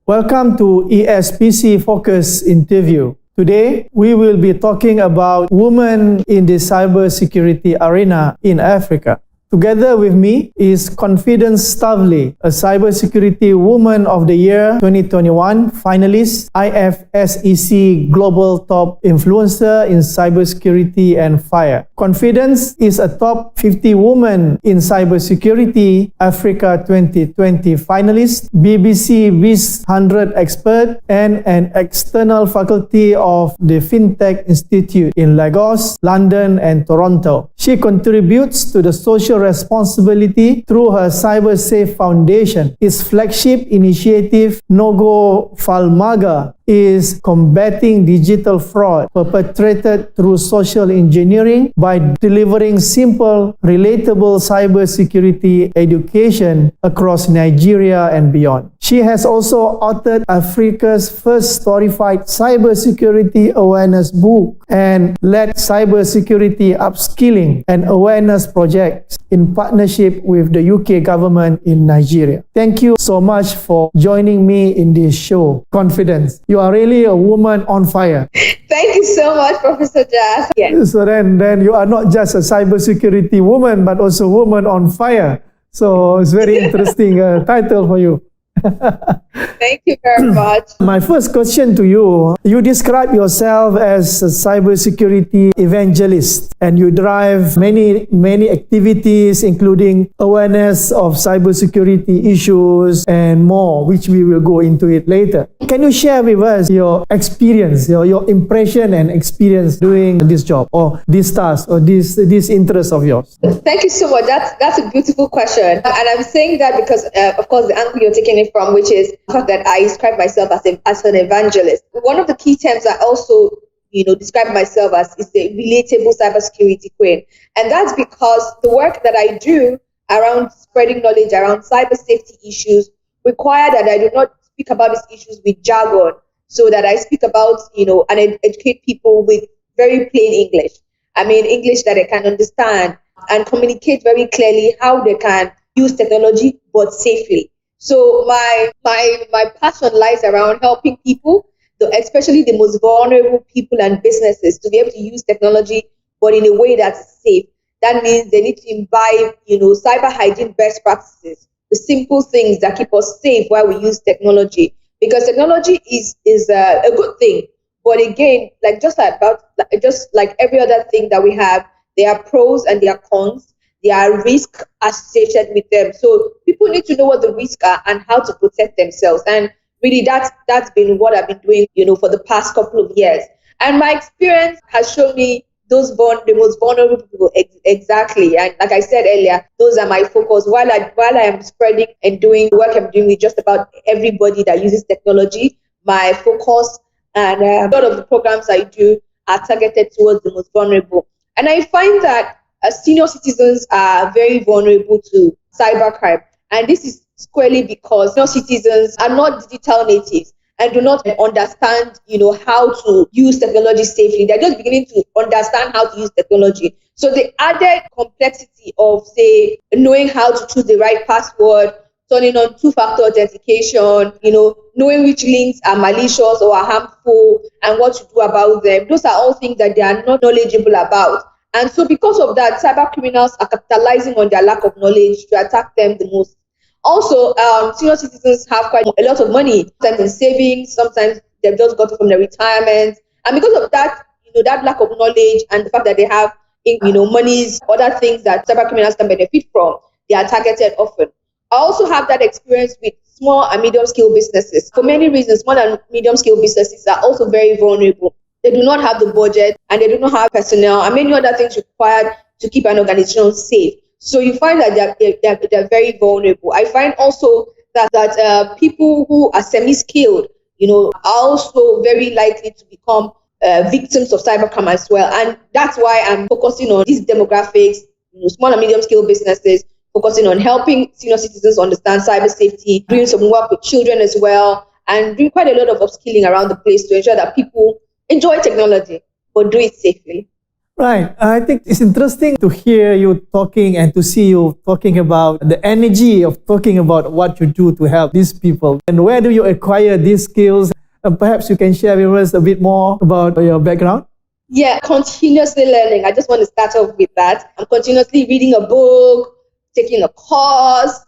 Welcome to ESPC Focus interview. Today, we will be talking about women in the cybersecurity arena in Africa. Together with me is Confidence Stavely, a Cybersecurity Woman of the Year 2021 finalist, IFSEC Global Top Influencer in Cybersecurity and Fire. Confidence is a Top 50 Woman in Cybersecurity Africa 2020 finalist, BBC Biz 100 expert, and an external faculty of the FinTech Institute in Lagos, London, and Toronto. She contributes to the social responsibility through her CyberSafe Foundation. Its flagship initiative, Nogo Falmaga, is combating digital fraud perpetrated through social engineering by delivering simple, relatable cybersecurity education across Nigeria and beyond. She has also authored Africa's first storified cybersecurity awareness book and led cybersecurity upskilling and awareness projects in partnership with the UK government in Nigeria. Thank you so much for joining me in this show, Confidence. You are really a woman on fire. Thank you so much, Professor Jas. Yes. So then you are not just a cybersecurity woman, but also woman on fire. So it's very interesting title for you. Thank you very much. My first question to you, you describe yourself as a cybersecurity evangelist and you drive many activities including awareness of cybersecurity issues and more, which we will go into it later. Can you share with us your experience, your impression and experience doing this job or this task or this interest of yours? Thank you so much. That's a beautiful question. And I'm saying that because, of course, the angle you're taking it from, which is the fact that I describe myself as an evangelist. One of the key terms I also describe myself as is the relatable cybersecurity queen. And that's because the work that I do around spreading knowledge around cyber safety issues require that I do not speak about these issues with jargon, so that I speak about, and educate people with very plain English. I mean, English that they can understand and communicate very clearly how they can use technology, but safely. So my passion lies around helping people, especially the most vulnerable people and businesses, to be able to use technology, but in a way that's safe. That means they need to imbibe, cyber hygiene best practices, the simple things that keep us safe while we use technology. Because technology is a good thing, but again, just like every other thing that we have, there are pros and there are cons. There are risks associated with them. So people need to know what the risks are and how to protect themselves. And really that's been what I've been doing, for the past couple of years. And my experience has shown me the most vulnerable people exactly. And like I said earlier, those are my focus. While I am spreading and doing the work I'm doing with just about everybody that uses technology, my focus and a lot of the programs I do are targeted towards the most vulnerable. And I find that senior citizens are very vulnerable to cybercrime. And this is squarely because senior citizens are not digital natives and do not understand, how to use technology safely. They're just beginning to understand how to use technology. So the added complexity of, say, knowing how to choose the right password, turning on two-factor authentication, knowing which links are malicious or are harmful and what to do about them. Those are all things that they are not knowledgeable about. And so because of that, cyber criminals are capitalizing on their lack of knowledge to attack them the most. Also, senior citizens have quite a lot of money, sometimes in savings, sometimes they've just got it from their retirement. And because of that, that lack of knowledge and the fact that they have, monies, other things that cyber criminals can benefit from, they are targeted often. I also have that experience with small and medium-scale businesses. For many reasons, small and medium-scale businesses are also very vulnerable. They do not have the budget and they do not have personnel and many other things required to keep an organization safe. So you find that they're very vulnerable. I find also that people who are semi-skilled, are also very likely to become victims of cybercrime as well. And that's why I'm focusing on these demographics, small and medium-scale businesses, focusing on helping senior citizens understand cyber safety, doing some work with children as well, and doing quite a lot of upskilling around the place to ensure that people enjoy technology, but do it safely. Right. I think it's interesting to hear you talking and to see you talking about the energy of talking about what you do to help these people. And where do you acquire these skills? And perhaps you can share with us a bit more about your background. Yeah, continuously learning. I just want to start off with that. I'm continuously reading a book, taking a course,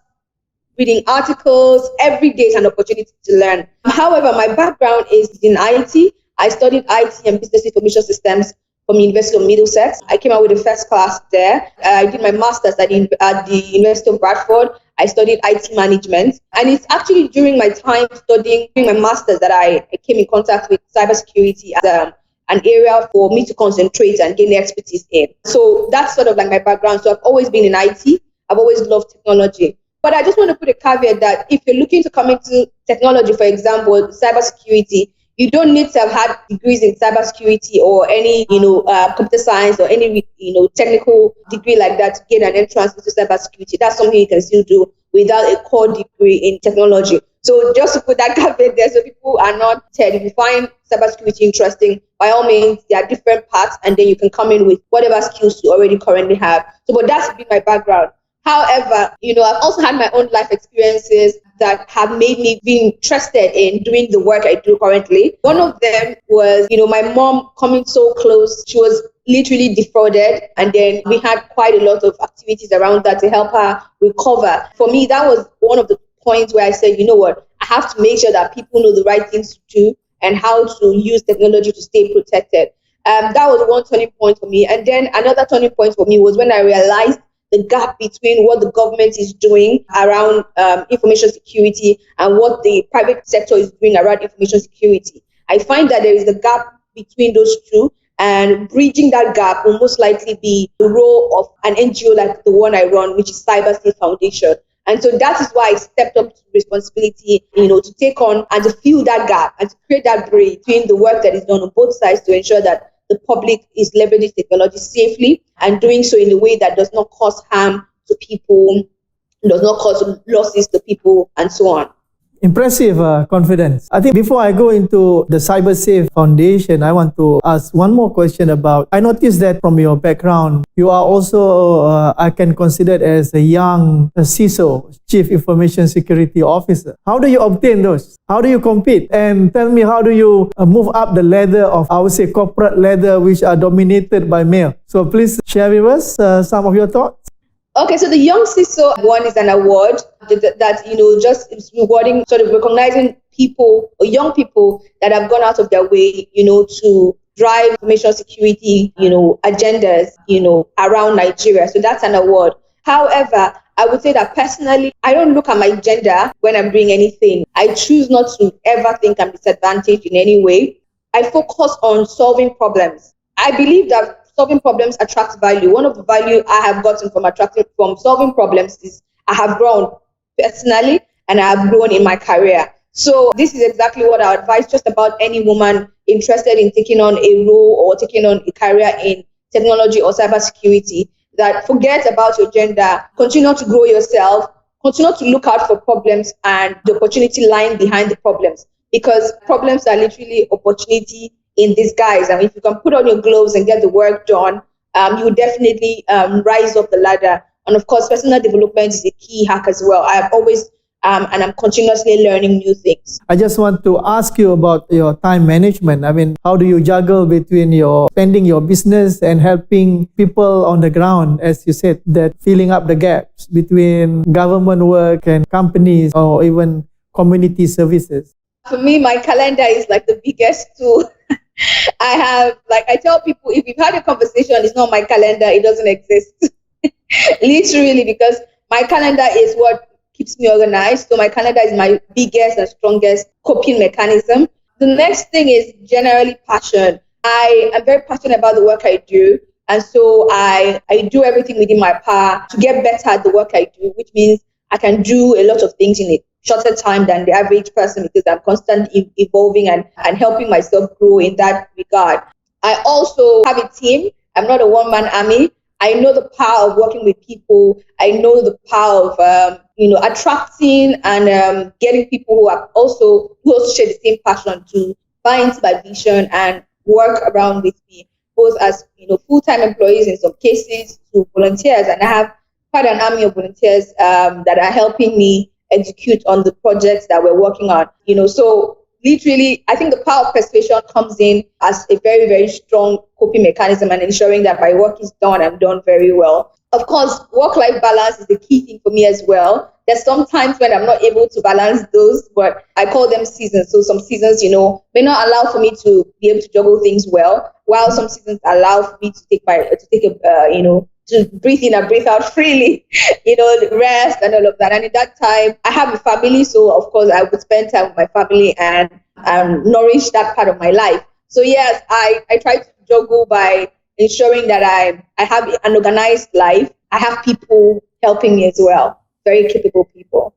reading articles. Every day is an opportunity to learn. However, my background is in IT. I studied IT and business information systems from the University of Middlesex. I came out with a first class there. I did my master's at the University of Bradford. I studied IT management. And it's actually during my time studying my master's that I came in contact with cybersecurity as an area for me to concentrate and gain expertise in. So that's sort of like my background. So I've always been in IT. I've always loved technology. But I just want to put a caveat that if you're looking to come into technology, for example, cybersecurity, you don't need to have had degrees in cybersecurity or any, computer science or any, technical degree like that to gain an entrance into cybersecurity. That's something you can still do without a core degree in technology. So just to put that caveat there, so people are not said, if you find cybersecurity interesting, by all means, there are different paths, and then you can come in with whatever skills you already currently have. So, but that's been my background. However, I've also had my own life experiences that have made me be interested in doing the work I do currently. One of them was, my mom coming so close. She was literally defrauded. And then we had quite a lot of activities around that to help her recover. For me, that was one of the points where I said, you know what, I have to make sure that people know the right things to do and how to use technology to stay protected. That was one turning point for me. And then another turning point for me was when I realized the gap between what the government is doing around information security and what the private sector is doing around information security. I find that there is a gap between those two, and bridging that gap will most likely be the role of an NGO like the one I run, which is Cybersecurity Foundation. And so that is why I stepped up to responsibility, to take on and to fill that gap and to create that bridge between the work that is done on both sides to ensure that the public is leveraging technology safely and doing so in a way that does not cause harm to people, does not cause losses to people, and so on. Impressive confidence. I think before I go into the CyberSafe Foundation, I want to ask one more question about, I noticed that from your background, you are also, I can consider it as a young CISO, Chief Information Security Officer. How do you obtain those? How do you compete? And tell me, how do you move up the ladder of, I would say, corporate ladder, which are dominated by male? So please share with us some of your thoughts. Okay, so the Young CISO one is an award that just is rewarding, sort of recognizing people or young people that have gone out of their way, to drive information security, agendas, around Nigeria. So that's an award. However, I would say that personally, I don't look at my gender when I'm doing anything. I choose not to ever think I'm disadvantaged in any way. I focus on solving problems. I believe that solving problems attracts value. One of the value I have gotten from solving problems is I have grown personally and I have grown in my career. So this is exactly what I advise just about any woman interested in taking on a role or taking on a career in technology or cybersecurity, that forget about your gender, continue to grow yourself, continue to look out for problems and the opportunity lying behind the problems, because problems are literally opportunity in disguise. And if you can put on your gloves and get the work done, you will definitely rise up the ladder. And of course, personal development is a key hack as well. I have always, and I'm continuously learning new things. I just want to ask you about your time management. I mean, how do you juggle between your spending your business and helping people on the ground, as you said, that filling up the gaps between government work and companies or even community services? For me, my calendar is like the biggest tool. I tell people, if you've had a conversation, it's not my calendar, it doesn't exist. Literally, because my calendar is what keeps me organized. So my calendar is my biggest and strongest coping mechanism. The next thing is generally passion. I am very passionate about the work I do. And so I do everything within my power to get better at the work I do, which means I can do a lot of things in a shorter time than the average person, because I'm constantly evolving and helping myself grow in that regard. I also have a team. I'm not a one-man army. I know the power of working with people. I know the power of attracting and getting people who also share the same passion to buy into my vision and work around with me. both as full-time employees in some cases to volunteers, and I have quite an army of volunteers that are helping me execute on the projects that we're working on. So literally, I think the power of persuasion comes in as a very, very strong coping mechanism and ensuring that my work is done and done very well. Of course, work-life balance is the key thing for me as well. There's some times when I'm not able to balance those, but I call them seasons. So some seasons, may not allow for me to be able to juggle things well, while some seasons allow for me to to breathe in and breathe out freely, rest and all of that. And in that time, I have a family, so of course I would spend time with my family and nourish that part of my life. So yes, I try to juggle by ensuring that I have an organized life. I have people helping me as well, very capable people.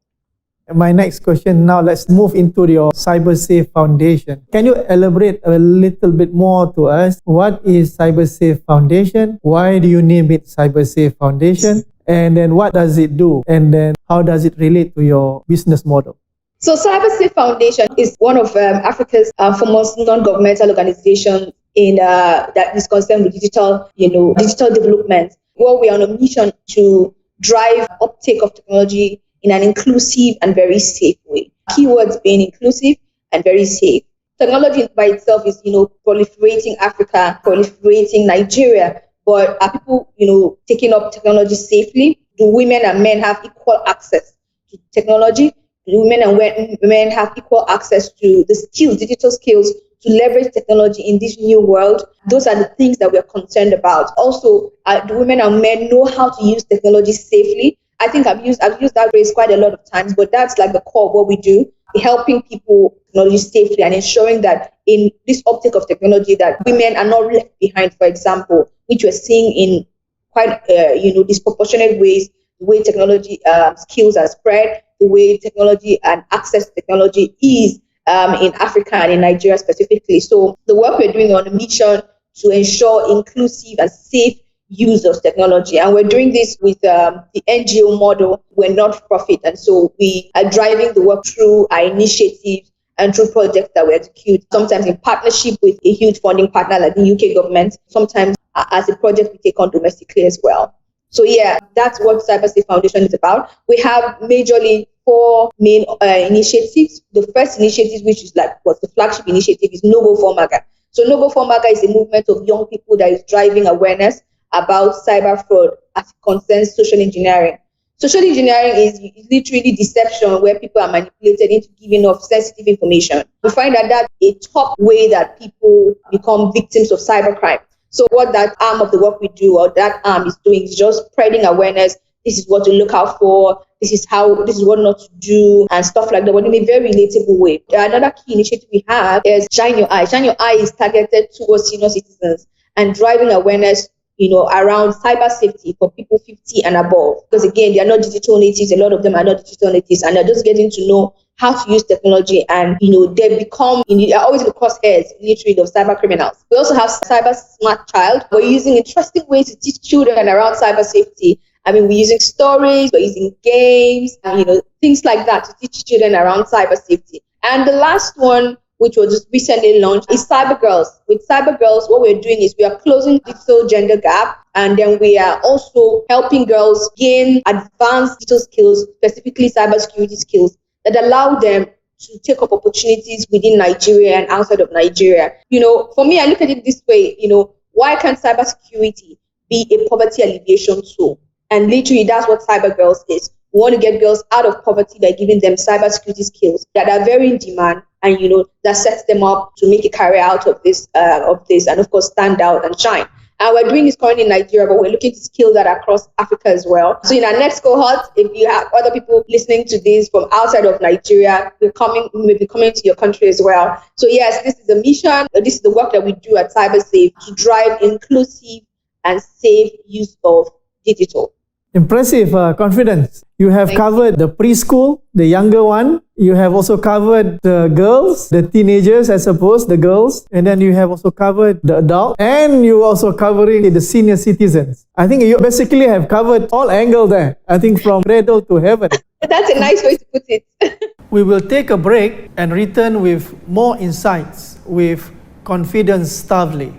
My next question now, let's move into your CyberSafe Foundation. Can you elaborate a little bit more to us? What is CyberSafe Foundation? Why do you name it CyberSafe Foundation? And then what does it do? And then how does it relate to your business model? So CyberSafe Foundation is one of Africa's foremost non-governmental organizations that is concerned with digital development. Well, we are on a mission to drive uptake of technology in an inclusive and very safe way. Keywords being inclusive and very safe. Technology by itself is, proliferating Africa, proliferating Nigeria, but are people, taking up technology safely? Do women and men have equal access to technology? Do women and men have equal access to the skills, digital skills, to leverage technology in this new world? Those are the things that we're concerned about. Also, do women and men know how to use technology safely? I think I've used that phrase quite a lot of times, but that's like the core of what we do, helping people technology safely and ensuring that in this uptake of technology that women are not left behind, for example, which we're seeing in quite disproportionate ways, the way technology skills are spread, the way technology and access to technology is in Africa and in Nigeria specifically. So the work we're doing on a mission to ensure inclusive and safe use of technology. And we're doing this with the NGO model. We're not-for-profit. And so we are driving the work through our initiatives and through projects that we execute, sometimes in partnership with a huge funding partner like the UK government, sometimes as a project we take on domestically as well. So yeah, that's what CyberSafe Foundation is about. We have majorly 4 main initiatives. The first initiative, which is what's the flagship initiative, is No Go for MAGA. So No Go for MAGA is a movement of young people that is driving awareness about cyber fraud as it concerns social engineering. Social engineering is literally deception where people are manipulated into giving off sensitive information. We find that that's a top way that people become victims of cybercrime. So what that arm of the work we do, or that arm is doing, is just spreading awareness. This is what to look out for. This is what not to do, and stuff like that, but in a very relatable way. Another key initiative we have is Shine Your Eye. Shine Your Eye is targeted towards senior citizens and driving awareness around cyber safety for people 50 and above. Because again, they are not digital natives. A lot of them are not digital natives, and they're just getting to know how to use technology, and they become, they're always in the crosshairs, literally, of cyber criminals. We also have Cyber Smart Child. We're using interesting ways to teach children around cyber safety. I mean, we're using stories, we're using games, things like that to teach children around cyber safety. And the last one, which was just recently launched, is Cyber Girls. With Cyber Girls, what we're doing is we are closing the digital gender gap, and then we are also helping girls gain advanced digital skills, specifically cybersecurity skills, that allow them to take up opportunities within Nigeria and outside of Nigeria. For me, I look at it this way, why can't cybersecurity be a poverty alleviation tool? And literally, that's what Cyber Girls is. We want to get girls out of poverty by giving them cybersecurity skills that are very in demand, and that sets them up to make a career out of this, and of course stand out and shine. And we're doing this currently in Nigeria, but we're looking to scale that across Africa as well. So in our next cohort, if you have other people listening to this from outside of Nigeria, we may be coming to your country as well. So yes, this is the mission. This is the work that we do at CyberSafe to drive inclusive and safe use of digital. Impressive confidence. You have covered the preschool, the younger one. You have also covered the girls, the teenagers, I suppose, the girls. And then you have also covered the adult. And you're also covering the senior citizens. I think you basically have covered all angles there. I think from cradle to heaven. That's a nice way to put it. We will take a break and return with more insights with Confidence Stavely.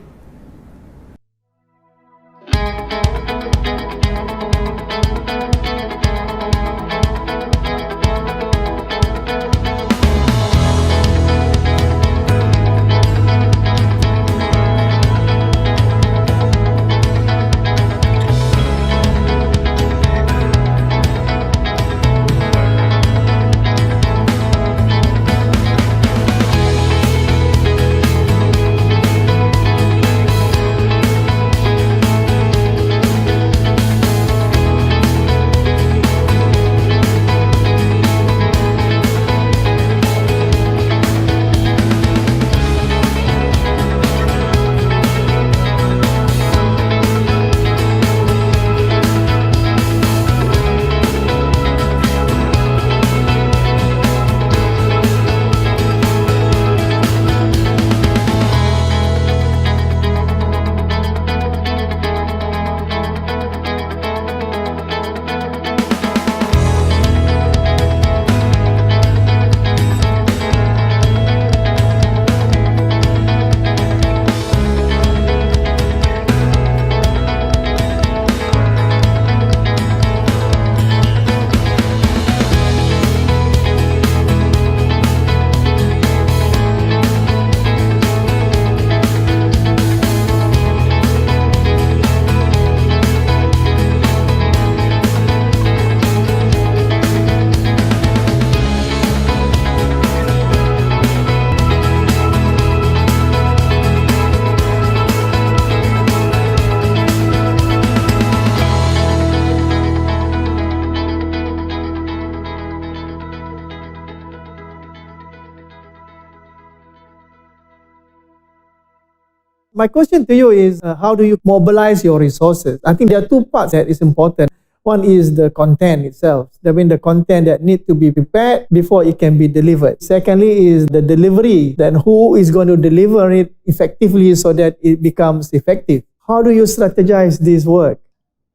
My question to you is, how do you mobilize your resources? I think there are two parts that is important. One is the content itself. I mean, the content that need to be prepared before it can be delivered. Secondly is the delivery, then who is going to deliver it effectively so that it becomes effective. How do you strategize this work?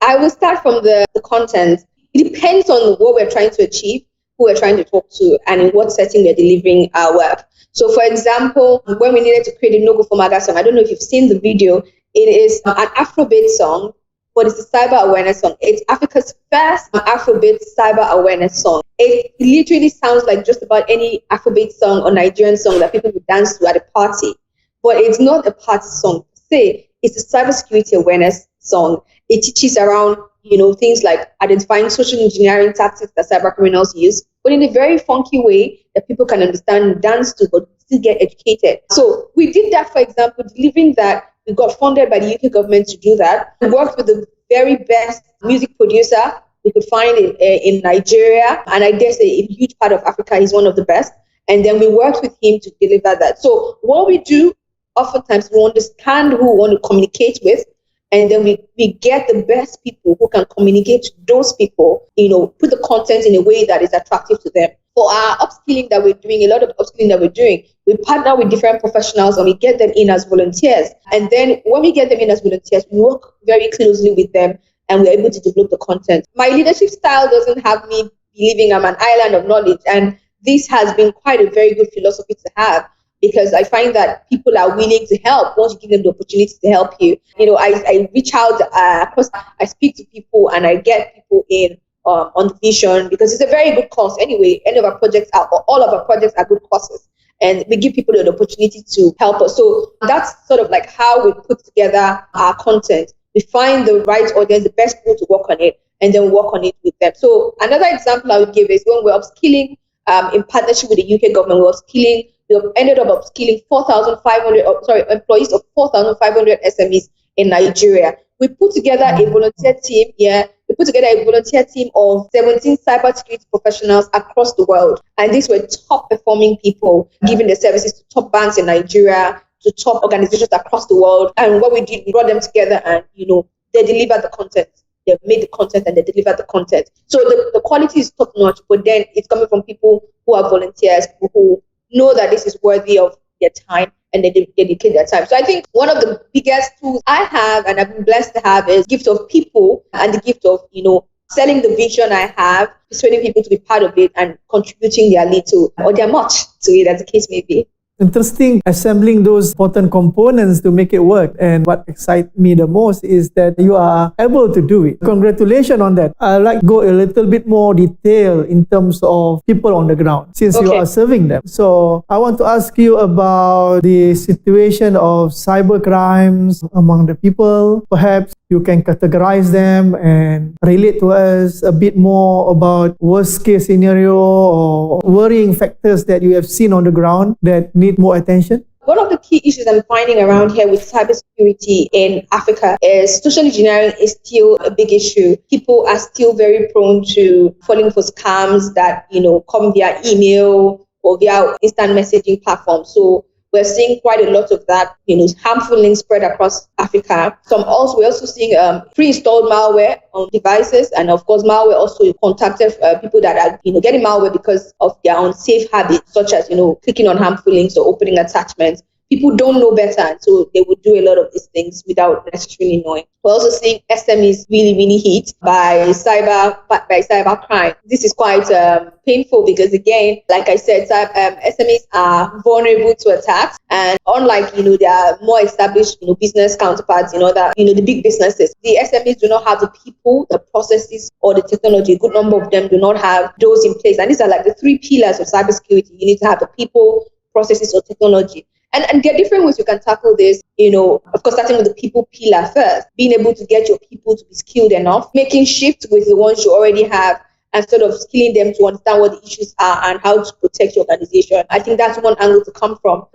I will start from the content. It depends on what we're trying to achieve, who we're trying to talk to, and in what setting we're delivering our work. So, for example, when we needed to create a No Go for MAGA song, I don't know if you've seen the video, it is an Afrobeat song, but it's a cyber awareness song. It's Africa's first Afrobeat cyber awareness song. It literally sounds like just about any Afrobeat song or Nigerian song that people would dance to at a party. But it's not a party song per se. It's a cybersecurity awareness song. It teaches around, things like identifying social engineering tactics that cyber criminals use, but in a very funky way that people can understand and dance to, but still get educated. So we did that, for example, delivering that. We got funded by the UK government to do that. We worked with the very best music producer we could find in Nigeria, and I dare say a huge part of Africa. He's one of the best. And then we worked with him to deliver that. So what we do, oftentimes we understand who we want to communicate with, and then we get the best people who can communicate to those people, put the content in a way that is attractive to them. For our upskilling that we're doing, a lot of upskilling that we're doing, we partner with different professionals and we get them in as volunteers. And then when we get them in as volunteers, we work very closely with them and we're able to develop the content. My leadership style doesn't have me believing I'm an island of knowledge. And this has been quite a very good philosophy to have, because I find that people are willing to help once you give them the opportunity to help you. I reach out, I speak to people and I get people in on the vision, because it's a very good cause. Anyway, all of our projects are good causes, and we give people the opportunity to help us. So that's sort of like how we put together our content. We find the right audience, the best people to work on it, and then work on it with them. So another example I would give is when we're upskilling in partnership with the UK government, we ended up upskilling employees of 4,500 SMEs in Nigeria. We put together a volunteer team. We put together a volunteer team of 17 cybersecurity professionals across the world. And these were top performing people, giving their services to top banks in Nigeria, to top organizations across the world. And what we did, we brought them together and, they delivered the content. They made the content and they delivered the content. So the quality is top notch, but then it's coming from people who are volunteers, people who know that this is worthy of their time and they dedicate their time. So I think one of the biggest tools I have and I've been blessed to have is gift of people and the gift of, selling the vision I have, persuading people to be part of it and contributing their little or their much to it, as the case may be. Interesting, assembling those important components to make it work. And what excites me the most is that you are able to do it. Congratulations on that. I'd like to go a little bit more detail in terms of people on the ground, since you are serving them. So I want to ask you about the situation of cyber crimes among the people. Perhaps you can categorize them and relate to us a bit more about worst case scenario or worrying factors that you have seen on the ground that need more attention. One of the key issues I'm finding around here with cybersecurity in Africa is social engineering is still a big issue. People are still very prone to falling for scams that, come via email or via instant messaging platforms. So we're seeing quite a lot of that, harmful links spread across Africa. We're also seeing pre-installed malware on devices. And of course, malware also contacted people that are, getting malware because of their unsafe habits, such as, clicking on harmful links or opening attachments. People don't know better, and so they would do a lot of these things without necessarily knowing. We're also seeing SMEs really, really hit by cyber crime. This is quite painful because, again, like I said, SMEs are vulnerable to attacks, and unlike their more established business counterparts, the big businesses, the SMEs do not have the people, the processes, or the technology. A good number of them do not have those in place, and these are like the three pillars of cybersecurity. You need to have the people, processes, or technology. And get different ways you can tackle this, of course, starting with the people pillar first, being able to get your people to be skilled enough, making shifts with the ones you already have, and sort of skilling them to understand what the issues are and how to protect your organization. I think that's one angle to come from.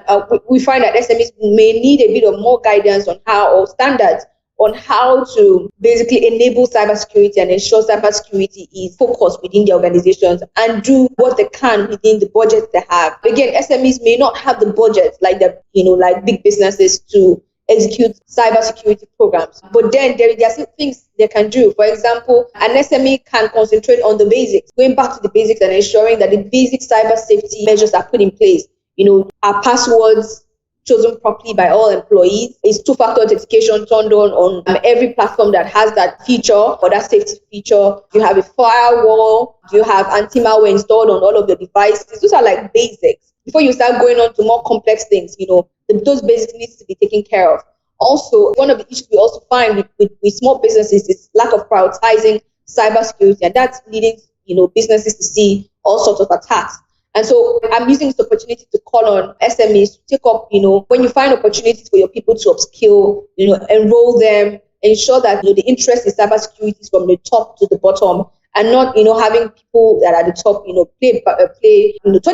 We find that SMEs may need a bit of more guidance on standards on how to basically enable cybersecurity and ensure cybersecurity is focused within the organizations and do what they can within the budget they have. Again, SMEs may not have the budget like big businesses to execute cybersecurity programs. But then there are still things they can do. For example, an SME can concentrate on the basics, going back to the basics and ensuring that the basic cyber safety measures are put in place. Our passwords chosen properly by all employees. Is two-factor authentication turned on every platform that has that feature or that safety feature. You have a firewall. You have anti-malware installed on all of the devices. Those are like basics. Before you start going on to more complex things, those basics need to be taken care of. Also, one of the issues we also find with small businesses is lack of prioritizing cybersecurity, and that's leading businesses to see all sorts of attacks. And so I'm using this opportunity to call on SMEs to take up, when you find opportunities for your people to upskill, enroll them, ensure that the interest in cybersecurity is from the top to the bottom, and not, having people that are at the top, turn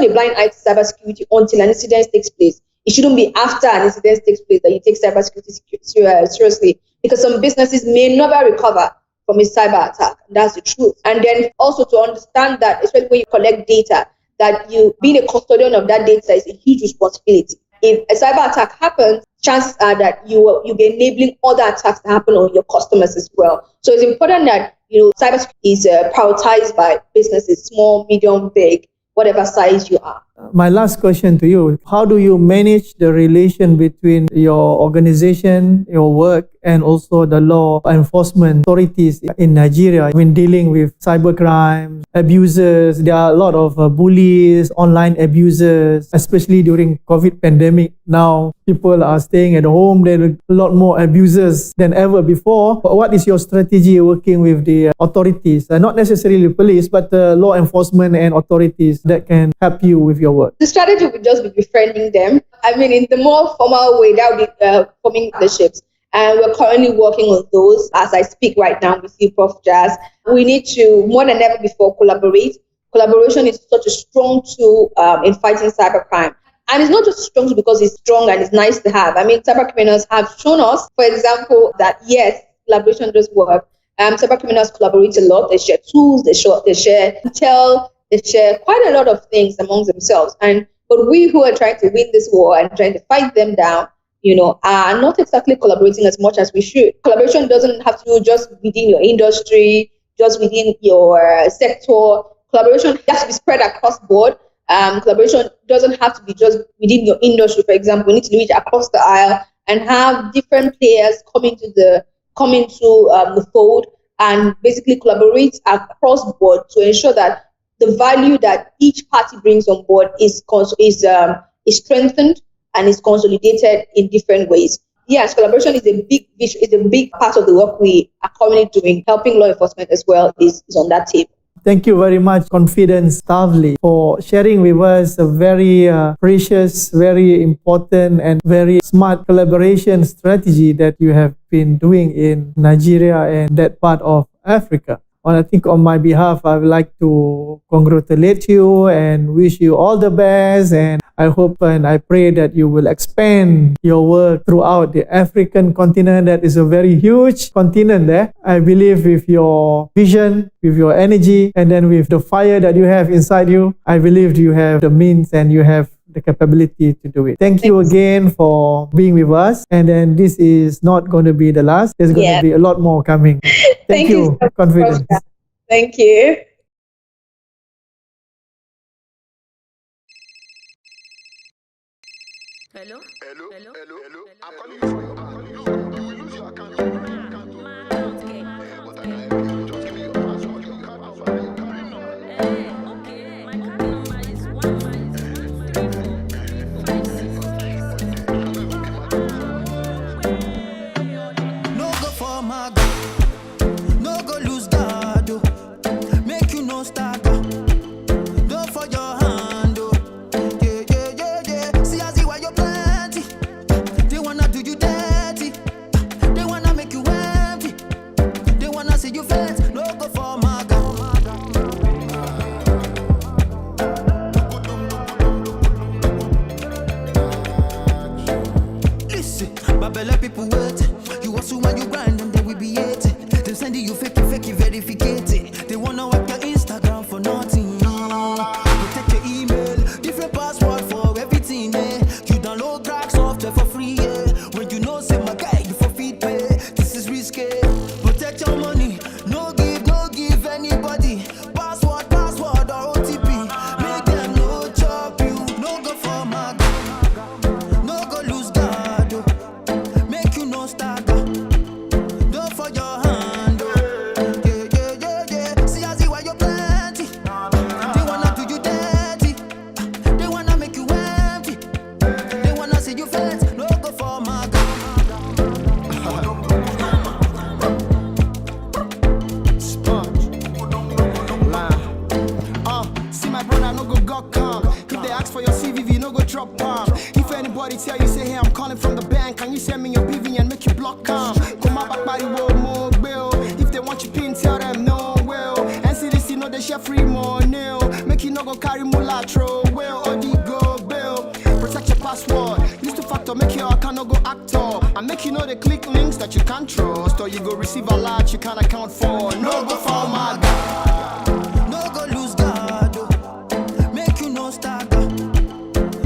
a blind eye to cybersecurity until an incident takes place. It shouldn't be after an incident takes place that you take cybersecurity seriously, because some businesses may never recover from a cyber attack. That's the truth. And then also to understand that, especially when you collect data, that you being a custodian of that data is a huge responsibility. If a cyber attack happens, chances are that you'll be enabling other attacks to happen on your customers as well. So it's important that cybersecurity is prioritized by businesses, small, medium, big, whatever size you are. My last question to you, how do you manage the relation between your organization, your work, and also the law enforcement authorities in Nigeria when dealing with cybercrime, abusers? There are a lot of bullies, online abusers, especially during COVID pandemic. Now people are staying at home. There are a lot more abusers than ever before. What is your strategy working with the authorities? Not necessarily police, but law enforcement and authorities that can help you with your work? The strategy would just be befriending them. I mean, in the more formal way, that would be forming partnerships. And we're currently working on those as I speak right now with you, Prof. Jazz. We need to, more than ever before, collaborate. Collaboration is such a strong tool in fighting cybercrime. And it's not just strong because it's strong and it's nice to have. I mean, cyber criminals have shown us, for example, that yes, collaboration does work. Cyber criminals collaborate a lot. They share tools, they share intel, they share quite a lot of things amongst themselves. But we who are trying to win this war and trying to fight them down, are not exactly collaborating as much as we should. Collaboration doesn't have to do just within your industry, just within your sector. Collaboration has to be spread across board. Collaboration doesn't have to be just within your industry. For example, we need to do it across the aisle and have different players come into the fold and basically collaborate across board to ensure that the value that each party brings on board is strengthened and is consolidated in different ways. Yes, collaboration is a big part of the work we are currently doing. Helping law enforcement as well is on that table. Thank you very much, Confidence Stavely, for sharing with us a very precious, very important, and very smart collaboration strategy that you have been doing in Nigeria and that part of Africa. And I think on my behalf, I would like to congratulate you and wish you all the best. And I hope and I pray that you will expand your work throughout the African continent. That is a very huge continent there. I believe with your vision, with your energy, and then with the fire that you have inside you, I believe you have the means and you have the capability to do it. Thank you again for being with us. And then this is not going to be the last. There's going to be a lot more coming. Thank you. Confidence. Thank you. Hello? I'm calling you for your account. You will lose your account. My account, okay. But just give me your password, your card number, your card number. Okay. My card number is 1534565. No go for my God. No go lose God. Make you no start. Go for your hand. See, I see why you're plenty. They wanna do you dirty. They wanna make you See my brother, no go come. If they ask for your CVV, no go drop palm. If anybody tell you, say, hey, I'm calling from the bank, can you send me your PV and make you block calm? Come out back by the world, more bill. If they want you pin, tell them no, well. NCDC, no, they share free money. Make you no go carry mulatro, well, or the go bill. Protect your password. Use the factor, make your account no go actor. And make you know they click links that you can't trust. Or you go receive a lot you can't account for. No go fall, my God. No go lose guard, oh. Make you no start, oh.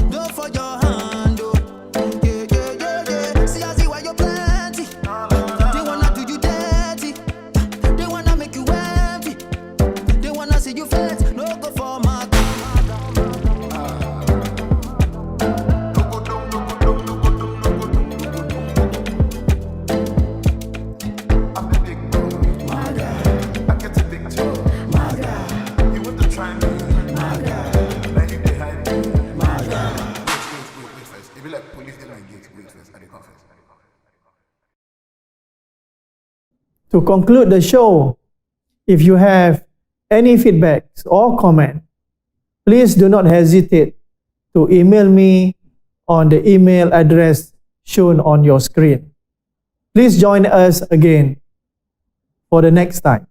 Don't for your hand, oh. Yeah, yeah, yeah, yeah. See, I see why you're plenty. They wanna do you dirty. They wanna make you envy. They wanna see you flex. No go for my God. I'm a big boy. My God. I get a big toe. My God. You want to try me? My God. Now you behind me. My God. Wait first. If you like police, they might get wait first. I confess. To conclude the show, if you have any feedbacks or comment, please do not hesitate to email me on the email address shown on your screen. Please join us again for the next time.